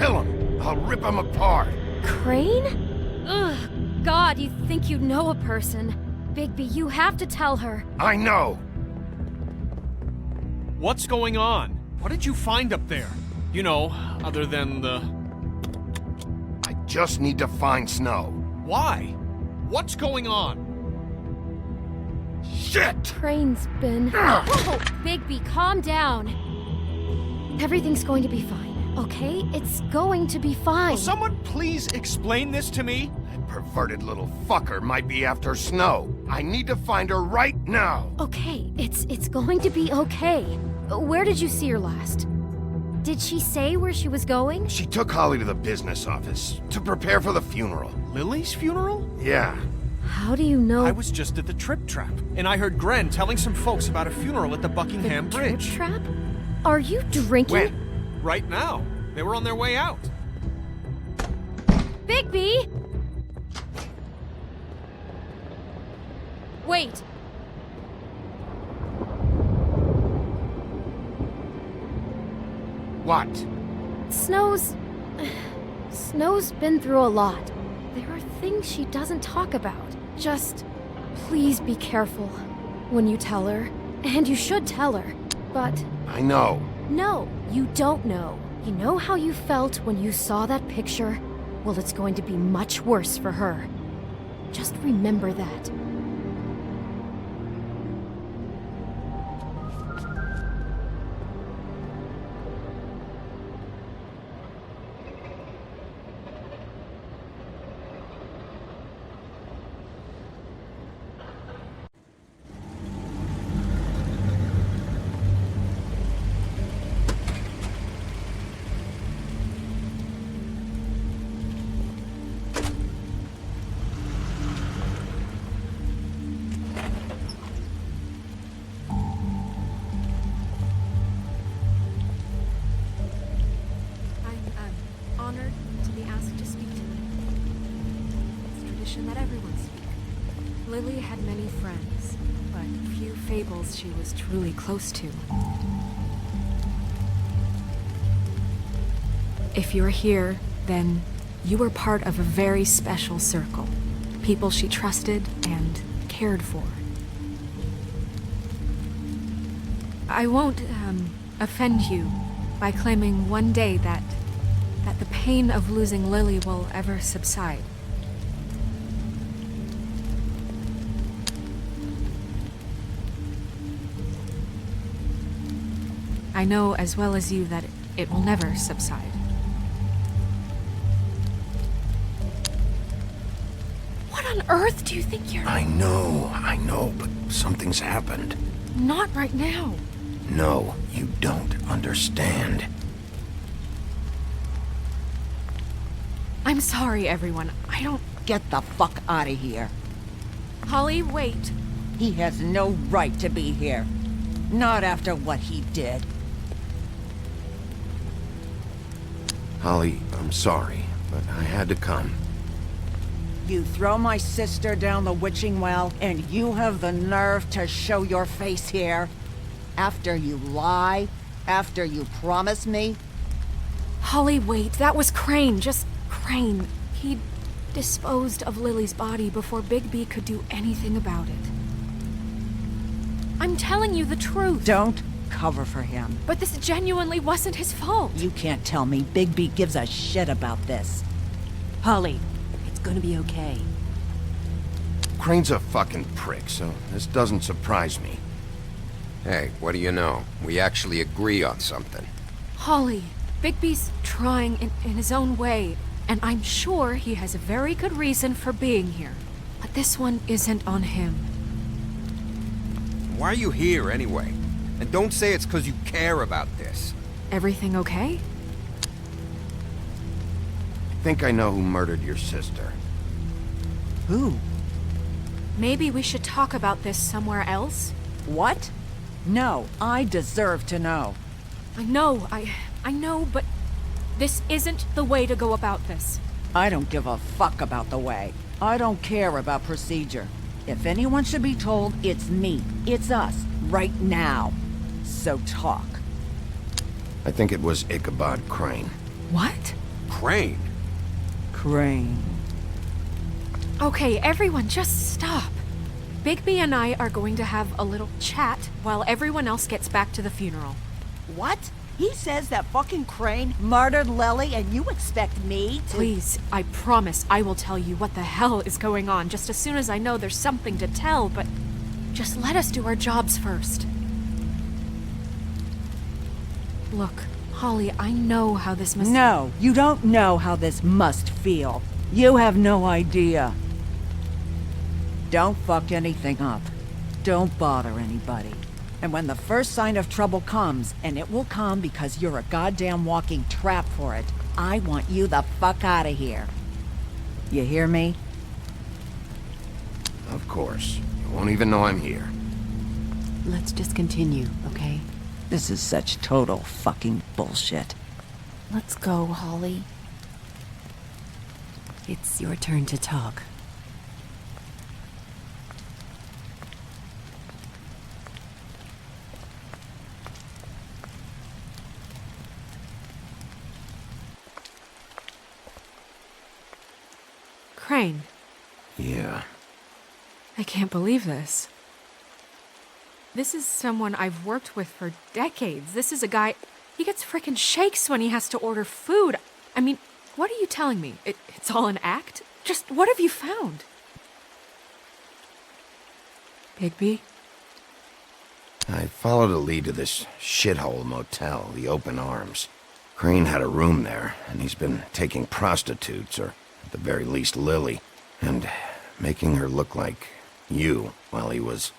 Kill him. I'll rip him apart. Crane? Ugh, God, you think you know a person. Bigby, you have to tell her. I know. What's going on? What did you find up there? You know, other than the... I just need to find Snow. Why? What's going on? Shit! Crane's been... Whoa! Bigby, calm down. Everything's going to be fine, okay? It's going to be fine. Will someone please explain this to me? That perverted little fucker might be after Snow. I need to find her right now. Okay, it's going to be okay. Where did you see her last? Did she say where she was going? She took Holly to the business office to prepare for the funeral. Lily's funeral? Yeah. How do you know? I was just at the Trip Trap, and I heard Gren telling some folks about a funeral at the Buckingham Bridge. Trip Trap? Are you drinking? When? Right now. They were on their way out. Bigby! Wait. What? Snow's been through a lot. There are things she doesn't talk about. Just, please be careful when you tell her. And you should tell her. But... I know. No, you don't know. You know how you felt when you saw that picture? Well, it's going to be much worse for her. Just remember that. Honored to be asked to speak to you. It's tradition that everyone speak. Lily had many friends, but few fables she was truly close to. If you're here, then you were part of a very special circle. People she trusted and cared for. I won't, offend you by claiming one day that the pain of losing Lily will ever subside. I know as well as you that it will never subside. What on earth do you think you're... I know, but something's happened. Not right now. No, you don't understand. I'm sorry, everyone. I don't... Get the fuck out of here. Holly, wait. He has no right to be here. Not after what he did. Holly, I'm sorry, but I had to come. You throw my sister down the witching well, and you have the nerve to show your face here? After you lie? After you promise me? Holly, wait. That was Crane. Just Crane. He disposed of Lily's body before Bigby could do anything about it. I'm telling you the truth. Don't cover for him. But this genuinely wasn't his fault. You can't tell me Bigby gives a shit about this. Holly, it's gonna be okay. Crane's a fucking prick, so this doesn't surprise me. Hey, what do you know? We actually agree on something. Holly, Bigby's trying in his own way, and I'm sure he has a very good reason for being here. But this one isn't on him. Why are you here, anyway? And don't say it's because you care about this. Everything okay? I think I know who murdered your sister. Who? Maybe we should talk about this somewhere else? What? No, I deserve to know. I know, but this isn't the way to go about this. I don't give a fuck about the way. I don't care about procedure. If anyone should be told, it's me. It's us, right now. So talk. I think it was Ichabod Crane. What? Crane? Crane. Okay, everyone, just stop. Bigby and I are going to have a little chat while everyone else gets back to the funeral. What? He says that fucking Crane murdered Lily and you expect me to— Please, I promise I will tell you what the hell is going on just as soon as I know there's something to tell, but just let us do our jobs first. Look, Holly, I know how this must— No, you don't know how this must feel. You have no idea. Don't fuck anything up. Don't bother anybody. And when the first sign of trouble comes, and it will come because you're a goddamn walking trap for it, I want you the fuck out of here. You hear me? Of course. You won't even know I'm here. Let's just continue, okay? This is such total fucking bullshit. Let's go, Holly. It's your turn to talk. Crane, Yeah. I can't believe this. This is someone I've worked with for decades. This is a guy— he gets frickin' shakes when he has to order food. I mean, what are you telling me? It's all an act? Just what have you found? Bigby? I followed a lead to this shithole motel, the Open Arms. Crane had a room there, and he's been taking prostitutes, or at the very least Lily, and making her look like you while he was—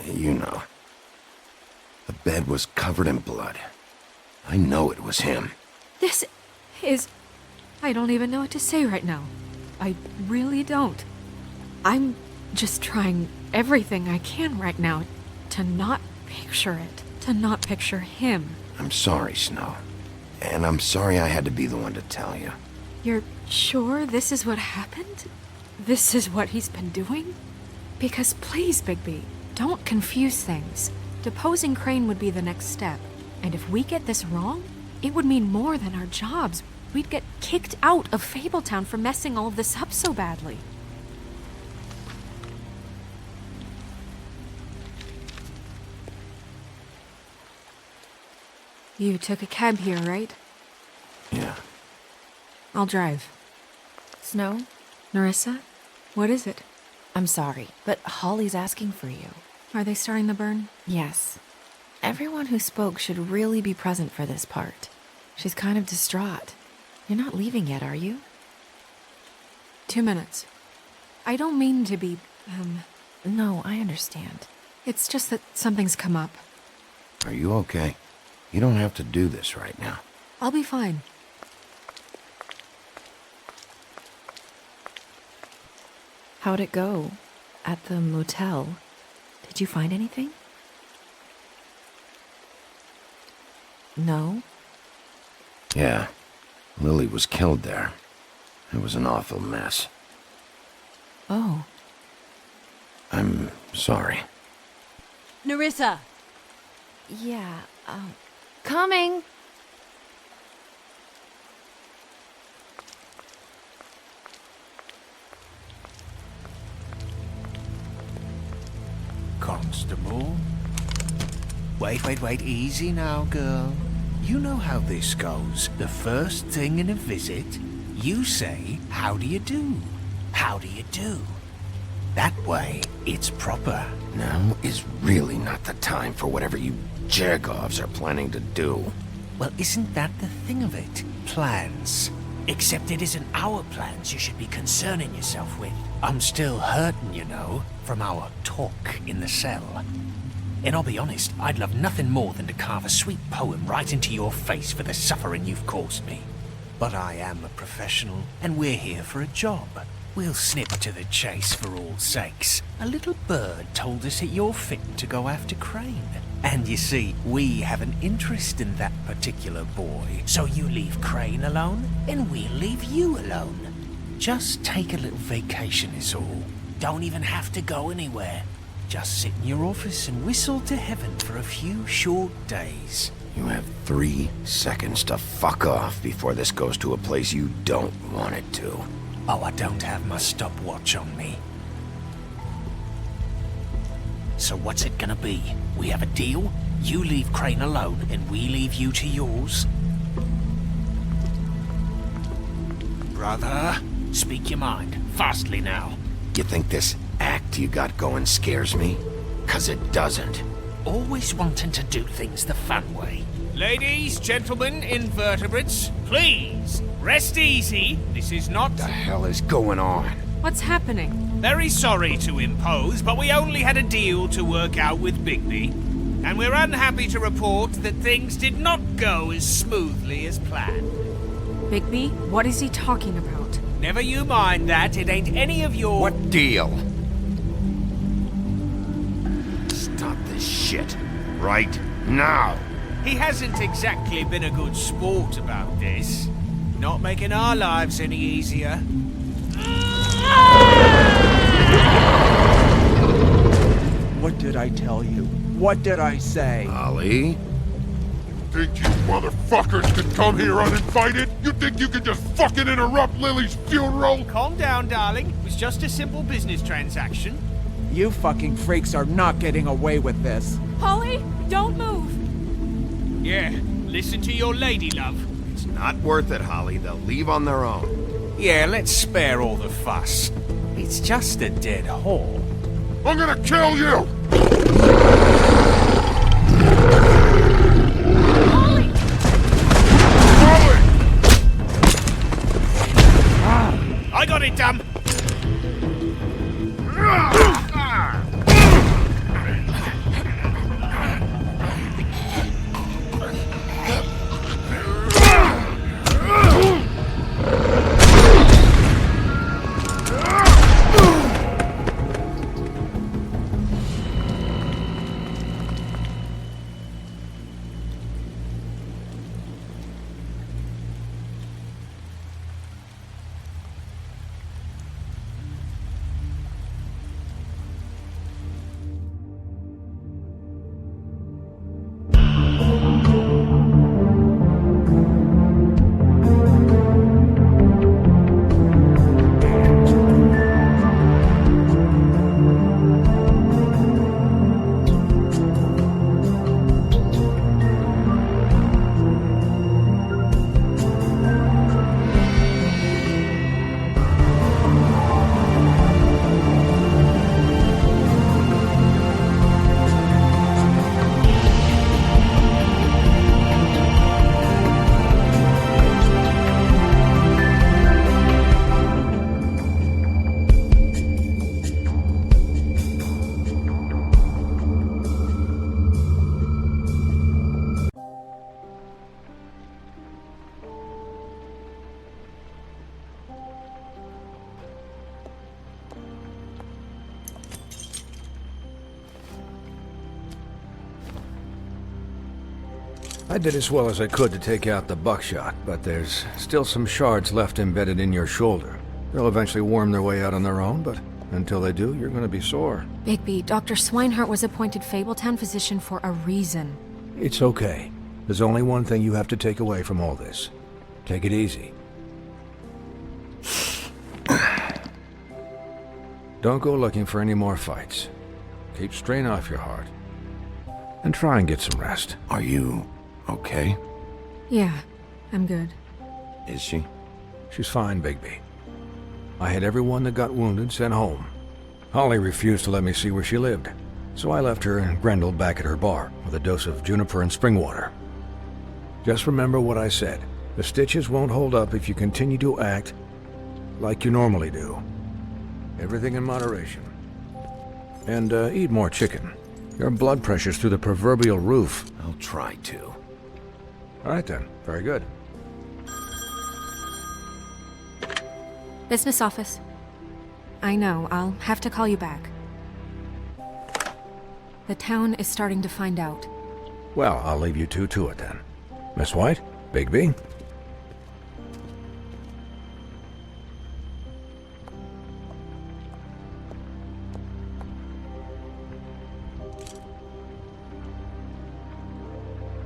you know. The bed was covered in blood. I know it was him. This is— I don't even know what to say right now. I really don't. I'm just trying everything I can right now to not picture it, to not picture him. I'm sorry, Snow. And I'm sorry I had to be the one to tell you. You're sure this is what happened? This is what he's been doing? Because please, Bigby, don't confuse things. Deposing Crane would be the next step. And if we get this wrong, it would mean more than our jobs. We'd get kicked out of Fabletown for messing all of this up so badly. You took a cab here, right? Yeah. I'll drive. Snow? Nerissa? What is it? I'm sorry, but Holly's asking for you. Are they starting the burn? Yes. Everyone who spoke should really be present for this part. She's kind of distraught. You're not leaving yet, are you? 2 minutes. I don't mean to be, No, I understand. It's just that something's come up. Are you okay? You don't have to do this right now. I'll be fine. How'd it go? At the motel? Did you find anything? No? Yeah. Lily was killed there. It was an awful mess. Oh. I'm sorry. Nerissa! Yeah, coming! Constable? Wait, easy now, girl. You know how this goes. The first thing in a visit, you say, "How do you do? How do you do?" That way, it's proper. Now is really not the time for whatever you jerk-offs are planning to do. Well, isn't that the thing of it? Plans. Except it isn't our plans you should be concerning yourself with. I'm still hurting, you know, from our talk in the cell. And I'll be honest, I'd love nothing more than to carve a sweet poem right into your face for the suffering you've caused me. But I am a professional, and we're here for a job. We'll snip to the chase for all sakes. A little bird told us that you're fitting to go after Crane. And you see, we have an interest in that particular boy. So you leave Crane alone, and we'll leave you alone. Just take a little vacation is all. Don't even have to go anywhere. Just sit in your office and whistle to heaven for a few short days. You have 3 seconds to fuck off before this goes to a place you don't want it to. Oh, I don't have my stopwatch on me. So what's it gonna be? We have a deal? You leave Crane alone, and we leave you to yours? Brother, speak your mind. Fastly now. You think this act you got going scares me? 'Cause it doesn't. Always wanting to do things the fun way. Ladies, gentlemen, invertebrates, please, rest easy. This is not... What the hell is going on? What's happening? Very sorry to impose, but we only had a deal to work out with Bigby. And we're unhappy to report that things did not go as smoothly as planned. Bigby, what is he talking about? Never you mind that, it ain't any of your... What deal? Stop this shit. Right now. He hasn't exactly been a good sport about this. Not making our lives any easier. What did I tell you? What did I say? Ollie? Think you motherfuckers can come here uninvited? You think you can just fucking interrupt Lily's funeral? Calm down, darling. It was just a simple business transaction. You fucking freaks are not getting away with this. Holly, don't move! Yeah, listen to your lady, love. It's not worth it, Holly. They'll leave on their own. Yeah, let's spare all the fuss. It's just a dead hole. I'm gonna kill you! Holly! Holly! I got it, damn! I did as well as I could to take out the buckshot, but there's still some shards left embedded in your shoulder. They'll eventually worm their way out on their own, but until they do, you're gonna be sore. Bigby, Dr. Swinehart was appointed Fabletown physician for a reason. It's okay. There's only one thing you have to take away from all this. Take it easy. Don't go looking for any more fights. Keep strain off your heart. And try and get some rest. Are you okay? Yeah, I'm good. Is she? She's fine, Bigby. I had everyone that got wounded sent home. Holly refused to let me see where she lived, so I left her and Grendel back at her bar with a dose of juniper and spring water. Just remember what I said. The stitches won't hold up if you continue to act like you normally do. Everything in moderation. And eat more chicken. Your blood pressure's through the proverbial roof. I'll try to. All right then. Very good. Business office. I know, I'll have to call you back. The town is starting to find out. Well, I'll leave you two to it then. Miss White? Bigby?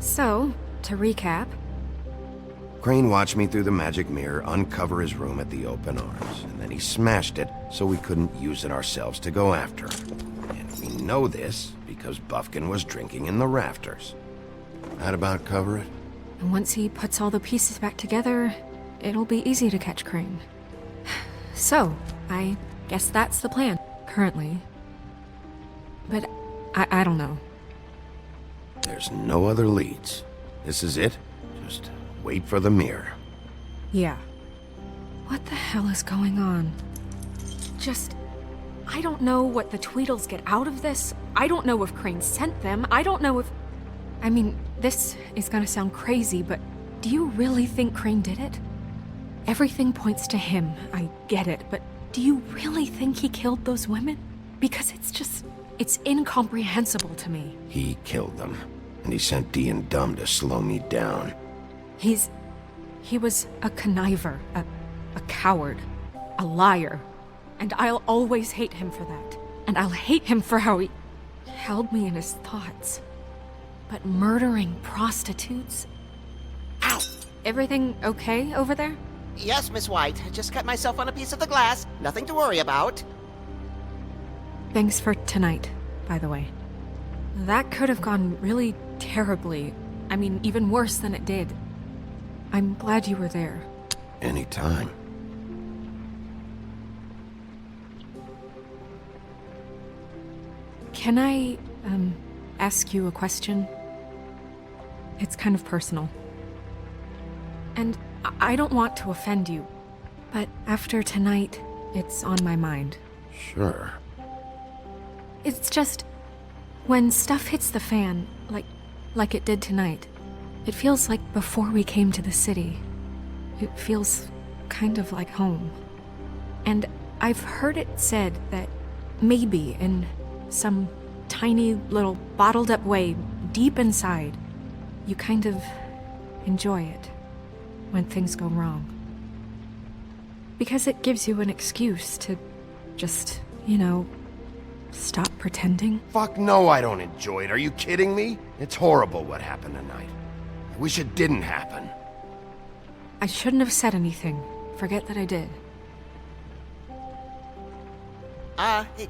So, to recap, Crane watched me through the magic mirror uncover his room at the open arms, and then he smashed it so we couldn't use it ourselves to go after him. And we know this because Buffkin was drinking in the rafters. That about cover it? and once he puts all the pieces back together, it'll be easy to catch Crane. So, I guess that's the plan, currently. But I don't know. There's no other leads. This is it. Just wait for the mirror. Yeah. What the hell is going on? I don't know what the Tweedles get out of this. I don't know if Crane sent them. I don't know if... I mean, this is gonna sound crazy, but do you really think Crane did it? Everything points to him, I get it, but do you really think he killed those women? Because it's incomprehensible to me. He killed them, and he sent Dee and Dumb to slow me down. He was a conniver, a coward, a liar, and I'll always hate him for that. And I'll hate him for how he held me in his thoughts. But murdering prostitutes? Ow! Everything okay over there? Yes, Miss White. Just cut myself on a piece of the glass. Nothing to worry about. Thanks for tonight, by the way. That could have gone really terribly. I mean, even worse than it did. I'm glad you were there. Anytime. Can I, ask you a question? It's kind of personal. And I don't want to offend you, but after tonight, it's on my mind. Sure. It's just, when stuff hits the fan, like it did tonight, it feels like before we came to the city. It feels kind of like home. And I've heard it said that maybe in some tiny little bottled up way deep inside, you kind of enjoy it when things go wrong. Because it gives you an excuse to just, stop pretending. Fuck no, I don't enjoy it. Are you kidding me? It's horrible what happened tonight. I wish it didn't happen. I shouldn't have said anything. Forget that I did.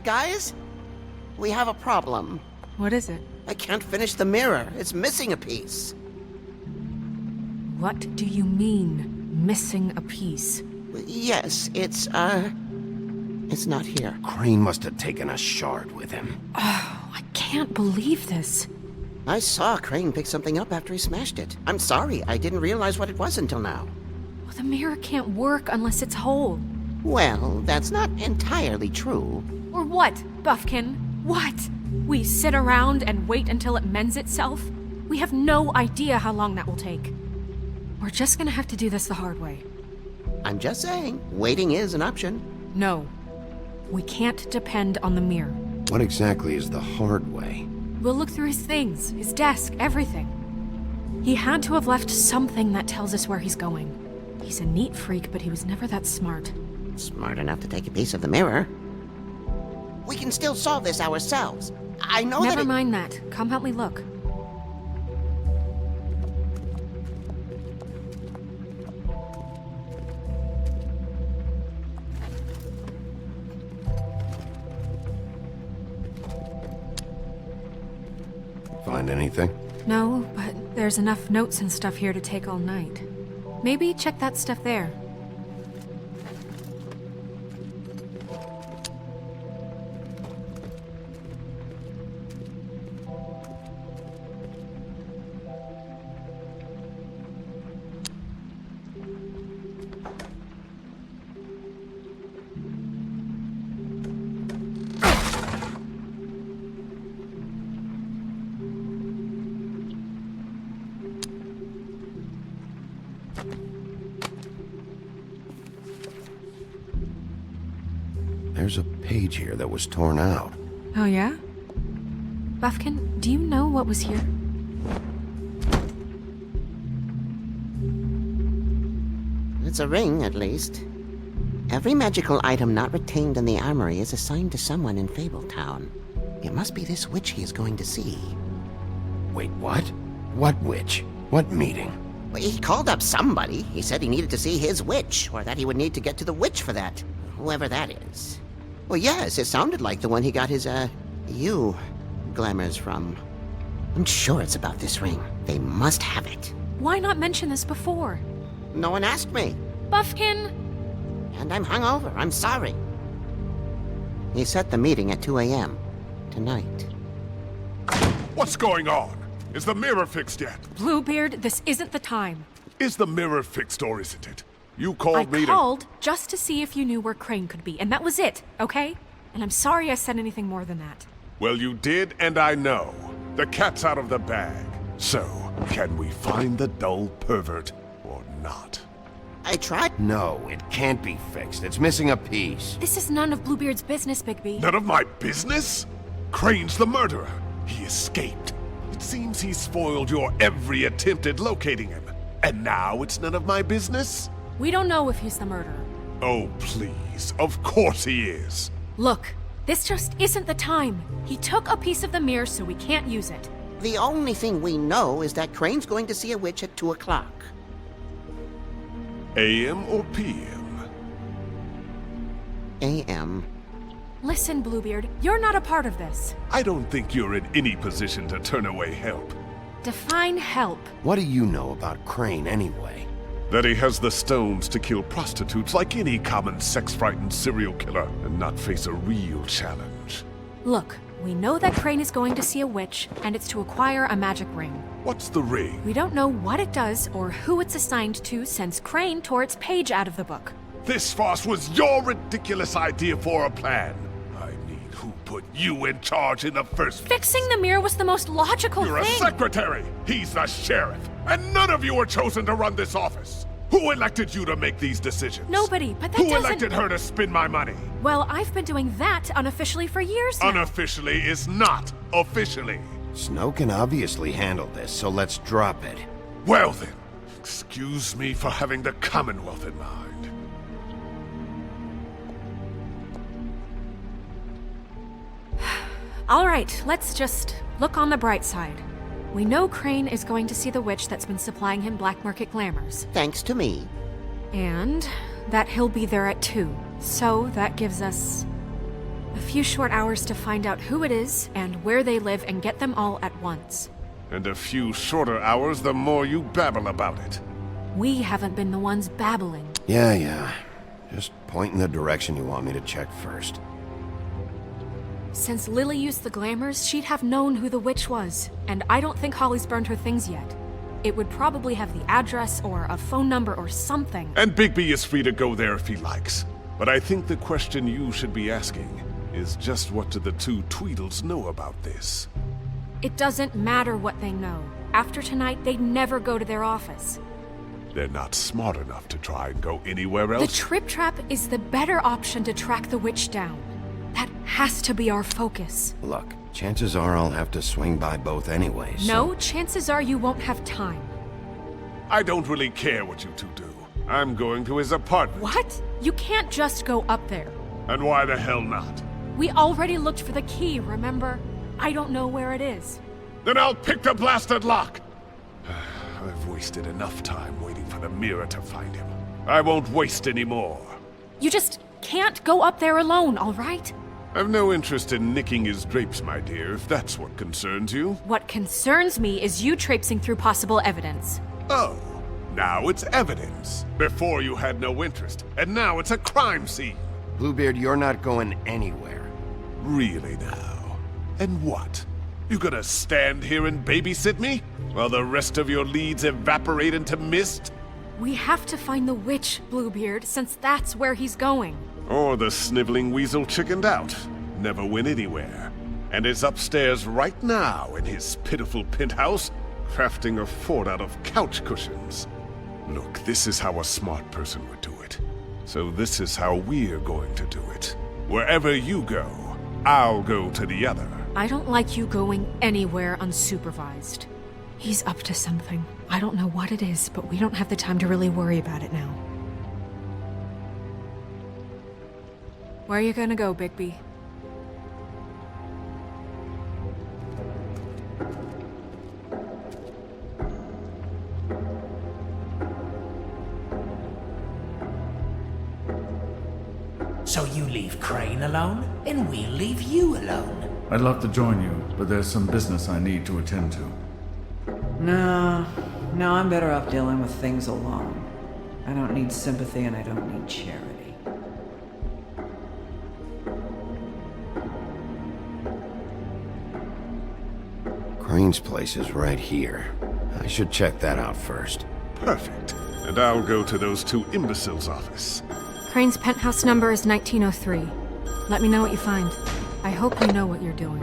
Guys? We have a problem. What is it? I can't finish the mirror. It's missing a piece. What do you mean, missing a piece? Yes, it's not here. Crane must have taken a shard with him. Oh, I can't believe this. I saw Crane pick something up after he smashed it. I'm sorry, I didn't realize what it was until now. Well, the mirror can't work unless it's whole. Well, that's not entirely true. Or what, Buffkin? What? We sit around and wait until it mends itself? We have no idea how long that will take. We're just gonna have to do this the hard way. I'm just saying, waiting is an option. No. We can't depend on the mirror. What exactly is the hard way? We'll look through his things, his desk, everything. He had to have left something that tells us where he's going. He's a neat freak, but he was never that smart. Smart enough to take a piece of the mirror. We can still solve this ourselves. I know Never mind that. Come help me look. Find anything? No, but there's enough notes and stuff here to take all night. Maybe check that stuff there. There's a page here that was torn out. Oh yeah? Buffkin, do you know what was here? It's a ring, at least. Every magical item not retained in the armory is assigned to someone in Fabletown. It must be this witch he is going to see. Wait, what? What witch? What meeting? Well, he called up somebody. He said he needed to see his witch, or that he would need to get to the witch for that. Whoever that is. Well, yes, it sounded like the one he got his, you glamours from. I'm sure it's about this ring. They must have it. Why not mention this before? No one asked me. Buffkin! And I'm hungover. I'm sorry. He set the meeting at 2 a.m. tonight. What's going on? Is the mirror fixed yet? Bluebeard, this isn't the time. Is the mirror fixed or isn't it? You called I me called just to see if you knew where Crane could be, and that was it, okay? And I'm sorry I said anything more than that. Well, you did, and I know. The cat's out of the bag. So, can we find the dull pervert or not? I tried. No, it can't be fixed. It's missing a piece. This is none of Bluebeard's business, Bigby. None of my business? Crane's the murderer. He escaped. It seems he spoiled your every attempt at locating him. And now it's none of my business? We don't know if he's the murderer. Oh, please. Of course he is. Look, this just isn't the time. He took a piece of the mirror, so we can't use it. The only thing we know is that Crane's going to see a witch at 2 o'clock. AM or PM? AM. Listen, Bluebeard, you're not a part of this. I don't think you're in any position to turn away help. Define help. What do you know about Crane, anyway? That he has the stones to kill prostitutes like any common sex-frightened serial killer and not face a real challenge. Look, we know that Crane is going to see a witch, and it's to acquire a magic ring. What's the ring? We don't know what it does or who it's assigned to since Crane tore its page out of the book. This farce was your ridiculous idea for a plan. I mean, who put you in charge in the first place? Fixing the mirror was the most logical You're thing. a secretary! He's the sheriff! And none of you were chosen to run this office! Who elected you to make these decisions? Nobody, but that Who doesn't... elected her to spend my money? Well, I've been doing that unofficially for years now. Unofficially is not officially. Snow can obviously handle this, so let's drop it. Well then, excuse me for having the Commonwealth in mind. All right, let's just look on the bright side. We know Crane is going to see the witch that's been supplying him black market glamours. Thanks to me. And that he'll be there at 2. So that gives us a few short hours to find out who it is and where they live and get them all at once. And a few shorter hours the more you babble about it. We haven't been the ones babbling. Yeah. Just point in the direction you want me to check first. Since Lily used the glamours, she'd have known who the witch was, and I don't think Holly's burned her things yet. It would probably have the address or a phone number or something. And Bigby is free to go there if he likes. But I think the question you should be asking is just what do the two Tweedles know about this? It doesn't matter what they know. After tonight, they'd never go to their office. They're not smart enough to try and go anywhere The else? Trip Trap is the better option to track the witch down. That has to be our focus. Look, chances are I'll have to swing by both anyways. so- No, chances are you won't have time. I don't really care what you two do. I'm going to his apartment. What? You can't just go up there. And why the hell not? We already looked for the key, remember? I don't know where it is. Then I'll pick the blasted lock! I've wasted enough time waiting for the mirror to find him. I won't waste any more. You just can't go up there alone, all right? I've no interest in nicking his drapes, my dear, if that's what concerns you. What concerns me is you traipsing through possible evidence. Oh, now it's evidence. Before you had no interest, and now it's a crime scene. Bluebeard, you're not going anywhere. Really now? And what? You gonna stand here and babysit me? While the rest of your leads evaporate into mist? We have to find the witch, Bluebeard, since that's where he's going. Or the sniveling weasel chickened out. Never went anywhere. And is upstairs right now in his pitiful penthouse, crafting a fort out of couch cushions. Look, this is how a smart person would do it. So this is how we're going to do it. Wherever you go, I'll go to the other. I don't like you going anywhere unsupervised. He's up to something. I don't know what it is, but we don't have the time to really worry about it now. Where are you gonna go, Bigby? So you leave Crane alone, and we'll leave you alone. I'd love to join you, but there's some business I need to attend to. No, I'm better off dealing with things alone. I don't need sympathy and I don't need charity. Crane's place is right here. I should check that out first. Perfect. And I'll go to those two imbeciles' office. Crane's penthouse number is 1903. Let me know what you find. I hope you know what you're doing.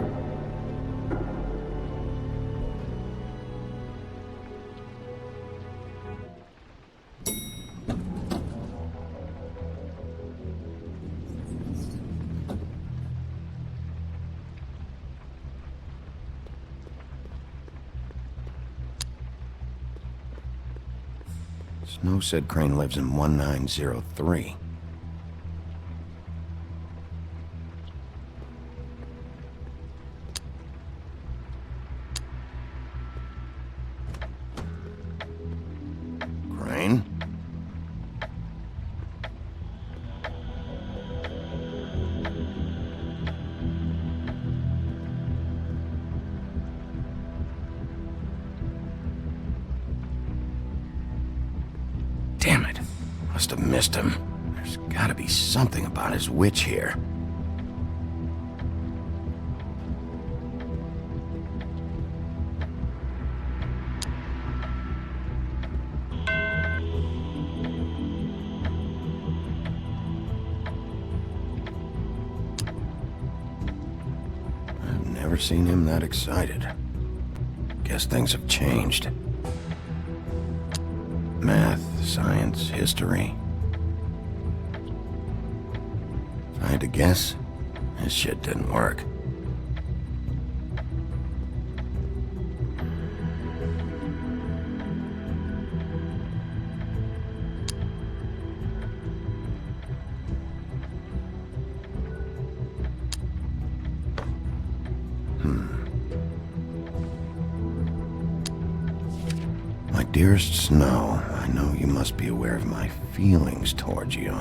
Snow said Crane lives in 1903. Crane? Damn it. Must have missed him. There's gotta be something about his witch here. I've never seen him that excited. Guess things have changed. Math, science, history. If I had to guess, this shit didn't work. My dearest Snow, I know you must be aware of my feelings towards you.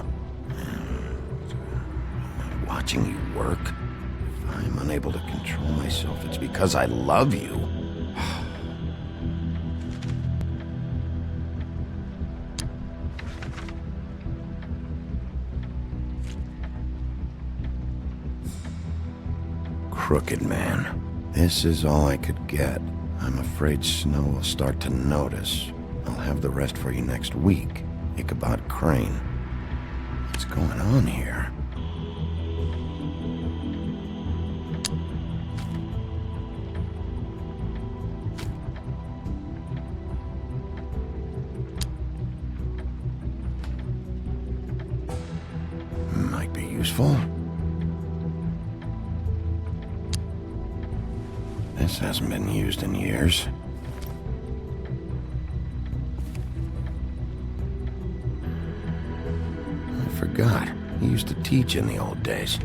Watching you work, if I'm unable to control myself, it's because I love you. Crooked man. This is all I could get. I'm afraid Snow will start to notice. I'll have the rest for you next week. Ichabod Crane. What's going on here? Might be useful. This hasn't been used in years. I forgot. He used to teach in the old days.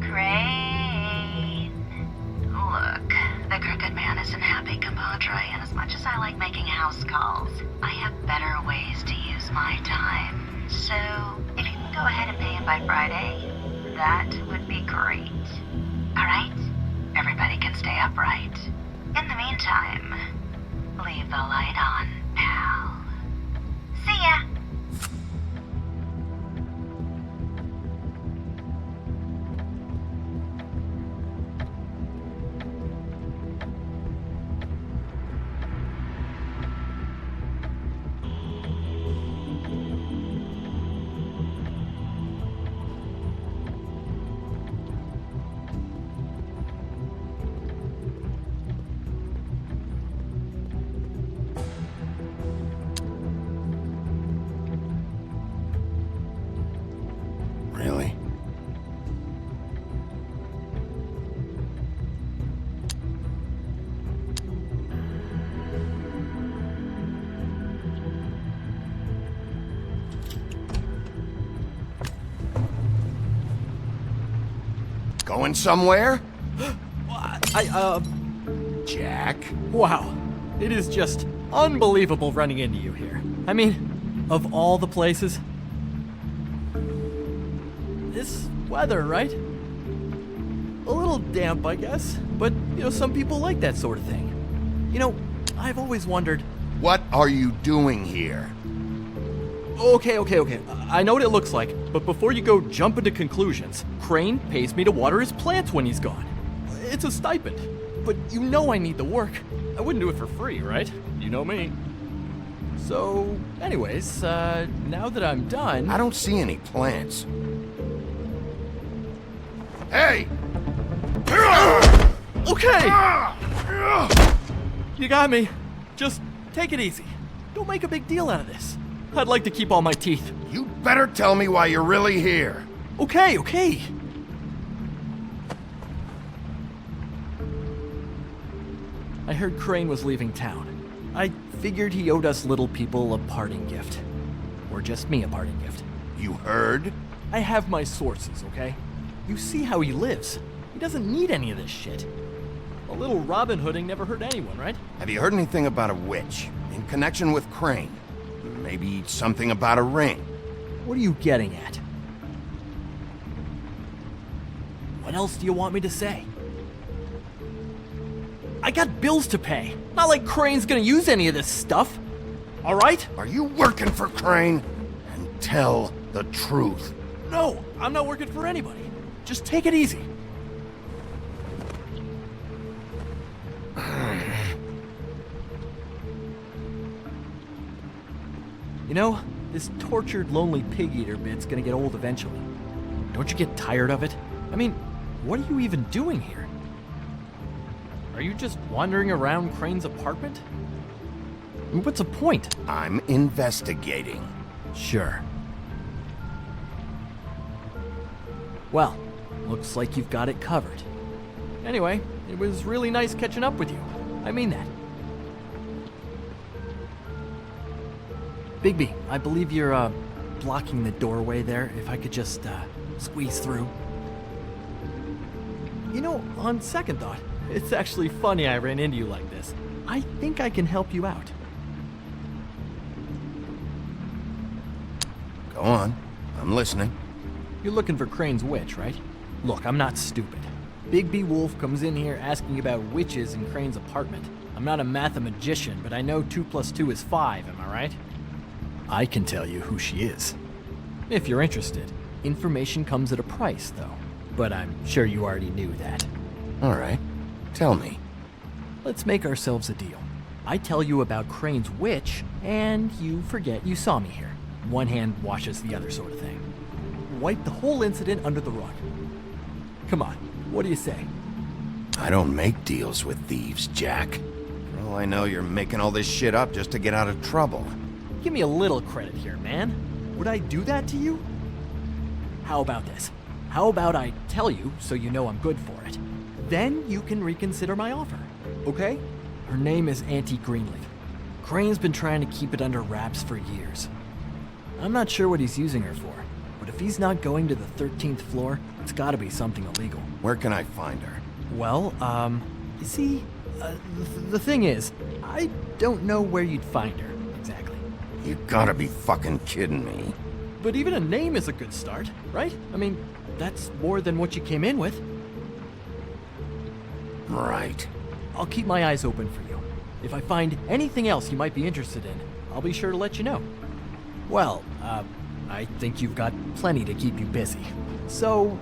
Crane. Look, the crooked man isn't happy, compadre, and as much as I like making house calls, I have better ways to use my time. So, if you can go ahead and pay him by Friday, that would be great. Alright? Everybody can stay upright. In the meantime, leave the light on, pal. See ya! Really? Going somewhere? Jack. Wow, it is just unbelievable running into you here. I mean, of all the places. This weather, right? A little damp, I guess, but, some people like that sort of thing. I've always wondered... What are you doing here? Okay. I know what it looks like, but before you go jumping to conclusions, Crane pays me to water his plants when he's gone. It's a stipend, but I need the work. I wouldn't do it for free, right? You know me. So, anyways, now that I'm done... I don't see any plants. Hey! Okay! You got me. Just take it easy. Don't make a big deal out of this. I'd like to keep all my teeth. You better tell me why you're really here. Okay. I heard Crane was leaving town. I figured he owed us little people a parting gift. Or just me a parting gift. You heard? I have my sources, okay? You see how he lives. He doesn't need any of this shit. A little Robin Hooding never hurt anyone, right? Have you heard anything about a witch in connection with Crane? Maybe something about a ring? What are you getting at? What else do you want me to say? I got bills to pay. Not like Crane's gonna use any of this stuff. All right? Are you working for Crane? And tell the truth. No, I'm not working for anybody. Just take it easy. This tortured, lonely pig-eater bit's gonna get old eventually. Don't you get tired of it? I mean, what are you even doing here? Are you just wandering around Crane's apartment? What's the point? I'm investigating. Sure. Well, looks like you've got it covered. Anyway, it was really nice catching up with you. I mean that. Bigby, I believe you're, blocking the doorway there. If I could just, squeeze through. On second thought, it's actually funny I ran into you like this. I think I can help you out. Go on. I'm listening. You're looking for Crane's witch, right? Look, I'm not stupid. Bigby Wolf comes in here asking about witches in Crane's apartment. I'm not a mathematician, but I know 2 + 2 is 5, am I right? I can tell you who she is. If you're interested. Information comes at a price, though. But I'm sure you already knew that. All right. Tell me. Let's make ourselves a deal. I tell you about Crane's witch, and you forget you saw me here. One hand washes the other sort of thing. Wipe the whole incident under the rug. Come on, what do you say? I don't make deals with thieves, Jack. For all I know, you're making all this shit up just to get out of trouble. Give me a little credit here, man. Would I do that to you? How about this? How about I tell you so you know I'm good for it? Then you can reconsider my offer, okay? Her name is Auntie Greenleaf. Crane's been trying to keep it under wraps for years. I'm not sure what he's using her for, but if he's not going to the 13th floor, it's gotta be something illegal. Where can I find her? Well, you see, the thing is, I don't know where you'd find her, exactly. You gotta be fucking kidding me. But even a name is a good start, right? I mean, that's more than what you came in with. Right. I'll keep my eyes open for you. If I find anything else you might be interested in, I'll be sure to let you know. Well, I think you've got plenty to keep you busy. So,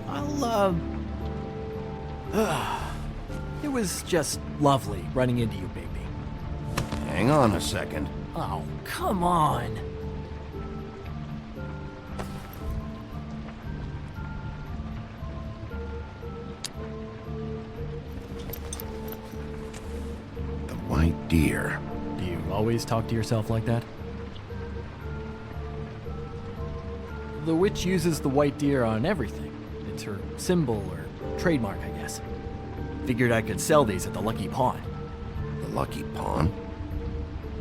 it was just lovely running into you, Bigby. Hang on a second. Oh, come on. The white deer. Do you always talk to yourself like that? The witch uses the white deer on everything. It's her symbol or trademark, I guess. Figured I could sell these at the Lucky Pawn. The Lucky Pawn?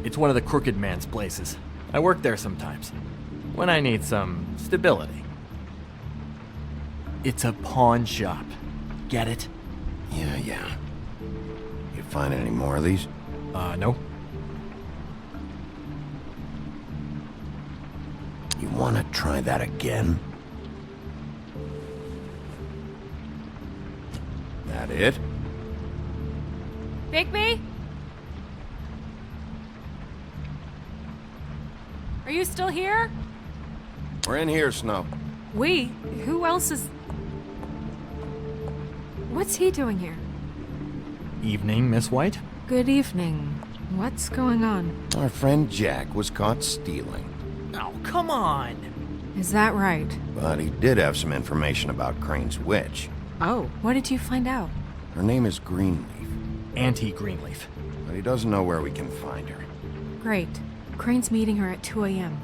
It's one of the crooked man's places. I work there sometimes, when I need some stability. It's a pawn shop. Get it? Yeah. You find any more of these? No. You want to try that again? That it? Bigby? Are you still here? We're in here, Snow. We? Who else is... What's he doing here? Evening, Miss White. Good evening. What's going on? Our friend Jack was caught stealing. Oh, come on! Is that right? But he did have some information about Crane's witch. Oh, what did you find out? Her name is Greenleaf. Auntie Greenleaf. But he doesn't know where we can find her. Great. Crane's meeting her at 2 a.m.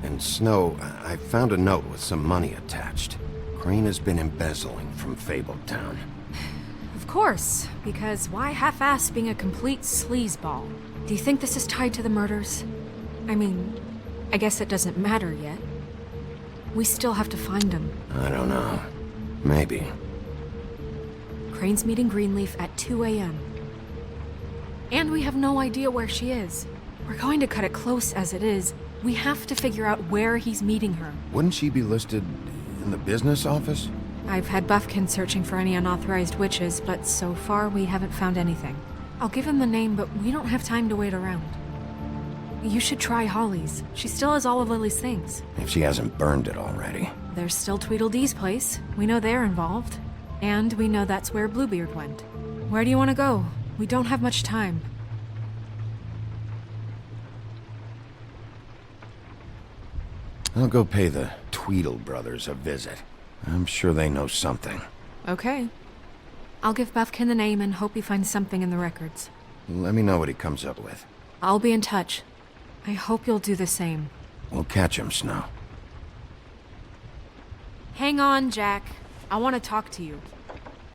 And Snow, I found a note with some money attached. Crane has been embezzling from Fabletown. Of course, because why half-ass being a complete sleazeball? Do you think this is tied to the murders? I mean, I guess it doesn't matter yet. We still have to find him. I don't know. Maybe. Crane's meeting Greenleaf at 2 a.m. And we have no idea where she is. We're going to cut it close as it is. We have to figure out where he's meeting her. Wouldn't she be listed in the business office? I've had Buffkin searching for any unauthorized witches, but so far we haven't found anything. I'll give him the name, but we don't have time to wait around. You should try Holly's. She still has all of Lily's things. If she hasn't burned it already. There's still Tweedledee's place. We know they're involved. And we know that's where Bluebeard went. Where do you want to go? We don't have much time. I'll go pay the Tweedle brothers a visit. I'm sure they know something. Okay. I'll give Buffkin the name and hope he finds something in the records. Let me know what he comes up with. I'll be in touch. I hope you'll do the same. We'll catch him, Snow. Hang on, Jack. I want to talk to you.